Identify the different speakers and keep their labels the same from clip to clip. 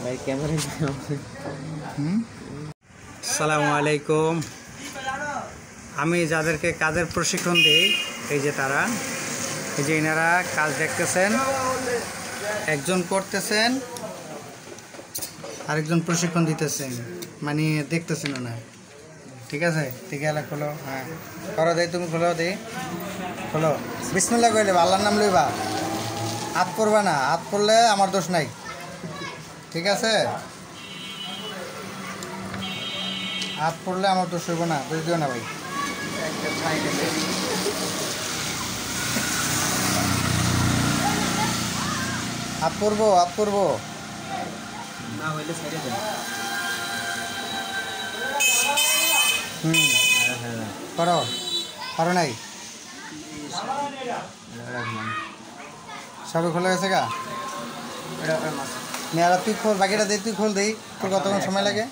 Speaker 1: ভাই ক্যামেরা
Speaker 2: আসসালামু আলাইকুম। আমি যাদেরকে কাজের প্রশিক্ষণ দিই এই যে তারা, এই যে এনারা কাজ দেখতেছেন, একজন করতেছেন আরেকজন প্রশিক্ষণ দিতেছেন, মানে দেখতেছেন না। ঠিক আছে, ঠিক আছে, খোলো। হ্যাঁ করো, দেই তুমি খোলো, দেই খোলো। বিসমিল্লাহ কইলে আল্লাহর নাম লইবা, হাত পড়বা না, হাত পড়লে আমার দোষ নাই। ঠিক আছে, হাত পড়লে আমার দোষ হইব না, দোষ দিও না ভাই। হাত পড়বো, হাত পড়বো
Speaker 1: না হইলে সাইডে দেন।
Speaker 2: করো, করো নাই সবে খোলা গেছে গা। মেয়ারা তুই খোল, বাকিটা দে, তুই খোল, দেই তোর কতক্ষণ সময় লাগে।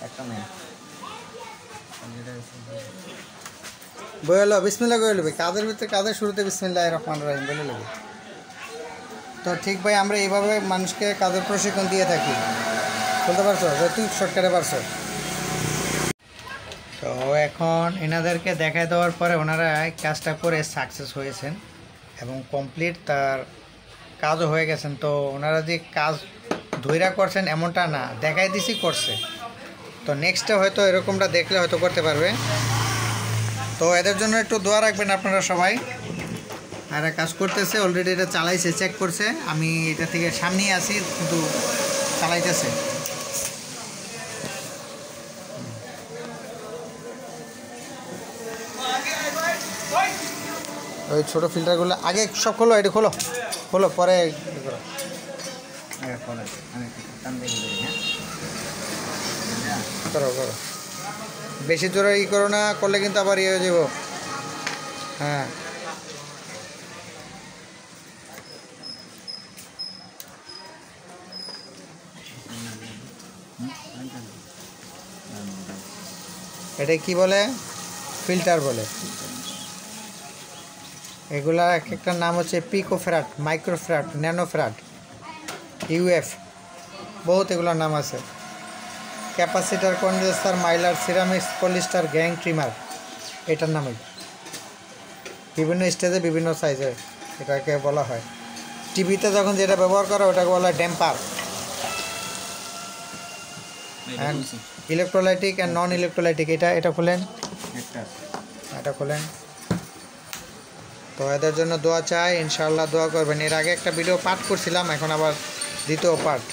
Speaker 2: বইলো বিসমিল্লাহ করে নেবে, কাজের ভিতরে কাজের শুরুতে বিসমিল্লাহির রহমানির রহিম বলে নেবে। তো ঠিক ভাই, আমরা এইভাবে মানুষকে কাজের প্রশিক্ষণ দিয়ে থাকি। বলতে পারছো যে তুই শর্টকাটে পারছো। তো এখন এনাদেরকে দেখায় দেওয়ার পরে ওনারা কাজটা করে সাকসেস হয়েছেন এবং কমপ্লিট তার কাজও হয়ে গেছেন। তো ওনারা যে কাজ ধৈর্য করছেন এমনটা না, দেখাই দিছি করছে। তো নেক্সটে হয়তো এরকমটা দেখলে হয়তো করতে পারবে। তো এদের জন্য একটু দোয়া রাখবেন আপনারা সবাই। আর কাজ করতেছে অলরেডি, এটা চালাইছে, চেক করছে। আমি এটা থেকে সামনেই আছি কিন্তু চালাইতেছে। ওই ছোটো ফিল্টারগুলো আগে সব খোলো, এটা খোলো, খোলো পরে করো করো। বেশি জোরে ই করো না, করলে কিন্তু আবার ইয়ে হয়ে যাব। হ্যাঁ এটা কি বলে? ফিল্টার বলে। এগুলা এক একটা নাম হচ্ছে পিকোফ্যারাড, মাইক্রোফ্যারাড, ন্যানোফ্যারাড, ইউএফ, বহুত এগুলোর নাম আছে। Capacitor, condenser, mylar, ceramics, polyester, gang trimmer, এটার নামই। বিভিন্ন স্টেজে বিভিন্ন সাইজে এটাকে বলা হয়। টিভিতে যখন যেটা ব্যবহার করা ওটাকে বলা হয় damper. And electrolytic and non electrolytic, এটা খোলেন, এটা খোলেন। তো এদের জন্য দোয়া চাই, ইনশাআল্লাহ দোয়া করবেন। এর আগে একটা ভিডিও পাঠ করছিলাম, এখন আবার দ্বিতীয় পার্ট।